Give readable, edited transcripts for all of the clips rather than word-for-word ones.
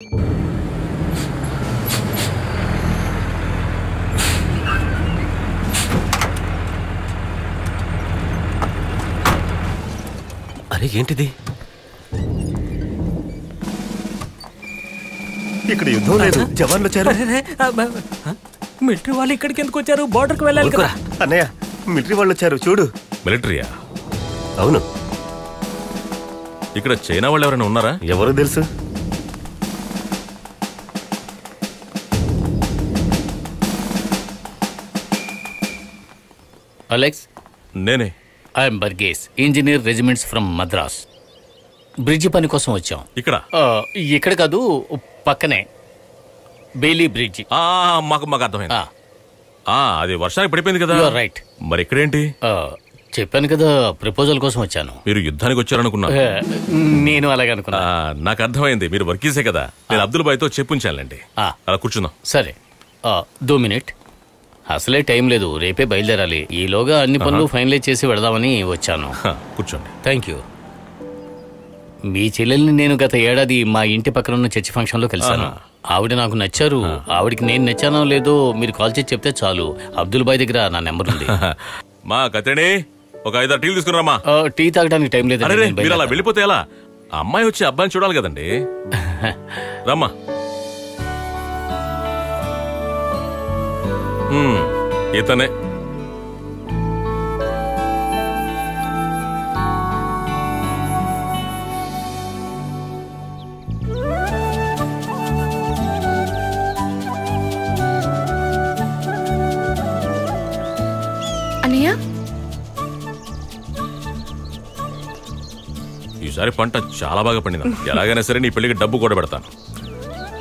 అరే ఏంటిది? ఇక్కడ యుద్ధం లేదు, జవాన్లు వచ్చారు. మిలిటరీ వాళ్ళు ఇక్కడికి ఎందుకు వచ్చారు? బోర్డర్కి వెళ్ళాలి కదా. అన్నయ్య, మిలిటరీ వాళ్ళు వచ్చారు చూడు. మిలిటరీయా? అవును. ఇక్కడ చైనా వాళ్ళు ఎవరైనా ఉన్నారా? ఎవరు తెలుసు? అలెక్స్, నేనే. I'm Burgess, engineer regiments from Madras. Bridge పని కోసం వచ్చాం. ఇక్కడ కాదు, పక్కనే బెయిలీ బ్రిడ్జి. మాకు అర్థమైంది. అది వర్షానికి పడిపోయింది కదా. రైట్. మరి ఇక్కడేంటి? చెప్పాను కదా, ప్రపోజల్ కోసం వచ్చాను. మీరు యుద్ధానికి వచ్చారనుకున్నా. నేను అలాగే అనుకున్నా. నాకు అర్థమైంది, మీరు వర్కీసే కదా. నేను అబ్దుల్ బాయ్ తో చెప్పుంచాలండి. అలా కూర్చుందాం. సరే, 2 మినిట్. అసలే టైం లేదు, రేపే బయలుదేరాలి. ఈలోగా అన్ని పనులు ఫైనలైజ్ చేసి వెళదామని వచ్చాను. కూర్చోండి. Thank you. మీ చెల్లెల్ని నేను గత ఏడాది మా ఇంటి పక్కన ఉన్న చర్చి ఫంక్షన్ లో కలిశాను. ఆవిడ నాకు నచ్చారు. ఆవిడికి నేను నచ్చానో లేదో మీరు కాల్ చేసి చెప్తే చాలు. అబ్దుల్ బాయ్ దగ్గర నా నెంబర్ ఉంది. మా కతేనే ఒక 5 టీలు తీసుకున్నారమ్మా. టీ తాగడానికి టైం లేదు. మీరు అలా వెళ్ళిపోతే ఎలా? అమ్మాయి వచ్చి అబ్బాయిని చూడాలి కదండి. రమ్మా. ఇతనే. అన్నయ్య, ఈసారి పంట చాలా బాగా పండింది. ఎలాగైనా సరే నీ పెళ్లికి డబ్బు కూడా పెడతాను.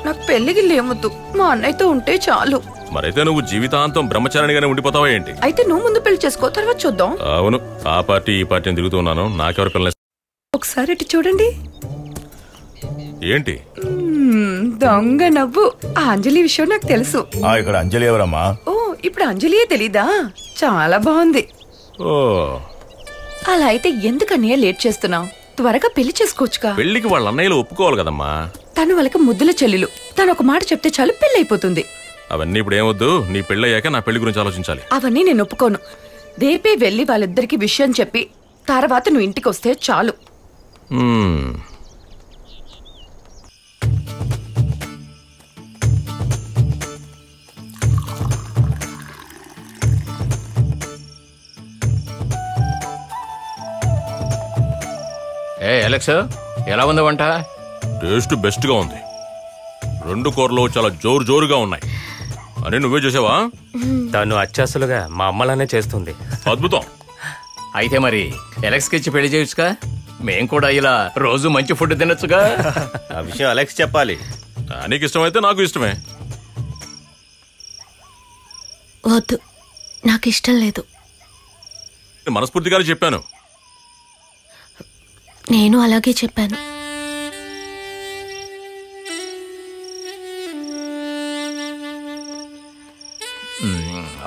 నాకు పెళ్లికి లేవద్దు, మా అన్నయ్యతో ఉంటే చాలు. మరైతే నువ్వు జీవితాంతం బ్రహ్మచారిణిగానే ఉండిపోతావా ఏంటి? అయితే నువ్వు ముందు పెళ్లి చేసుకో, తర్వాత చూద్దాం. అవును, ఆ పార్టీ ఈ పార్టీ తిరుగుతూ ఉన్నాను. నాకెవరు పిల్లలు? ఒకసారి ఇటు చూడండి. ఏంటి దొంగ నవ్వు? ఆ అంజలి విషయం నాకు తెలుసు. ఇక్కడ అంజలి ఎవరమ్మా? ఓ, ఇప్పుడు అంజలియే తెలీదా? చాలా బాగుంది. ఓ, అలా అయితే ఎందుకన్నయ్య లేట్ చేస్తున్నావు? త్వరగా పెళ్లి చేసుకోవచ్చుగా. పెళ్లికి వాళ్ళ అన్నయ్యలు ఒప్పుకోవాలి కదమ్మా. తను వాళ్ళకి ముద్దుల చెల్లెలు. తను ఒక మాట చెప్తే చాలు, పెళ్లి అయిపోతుంది. అవన్నీ ఇప్పుడు ఏమొద్దు. నీ పెళ్ళయ్యాక నా పెళ్లి గురించి ఆలోచించాలి. అవన్నీ నేను ఒప్పుకోను. రేపే వెళ్ళి వాళ్ళిద్దరికి విషయం చెప్పి తర్వాత నువ్వు ఇంటికి వస్తే చాలు. అలెక్స్, ఎలా ఉంది వంట? టేస్ట్ బెస్ట్ గా ఉంది. 2 కూరలు చాలా జోరుగా ఉన్నాయి. అని నువ్వే చేసావా? తను అచ్చాసులుగా మా అమ్మలానే చేస్తుంది. అద్భుతం. అయితే మరి అలెక్స్ కి ఇచ్చి పెళ్లి చేయొచ్చుగా. మేం కూడా ఇలా రోజు మంచి ఫుడ్ తినొచ్చుగా. ఆ విషయం అలెక్స్ చెప్పాలి. నీకు ఇష్టమైతే నాకు ఇష్టమే. వద్దు, నాకు ఇష్టం లేదు. మనస్ఫూర్తిగానే చెప్పాను. నేను అలాగే చెప్పాను.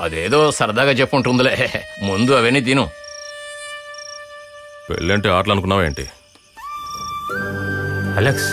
అదేదో సరదాగా చెప్పుంటుందిలే. ముందు అవన్నీ తిను. పెళ్ళంటే ఆటలు అనుకున్నావా ఏంటి? అలెక్స్,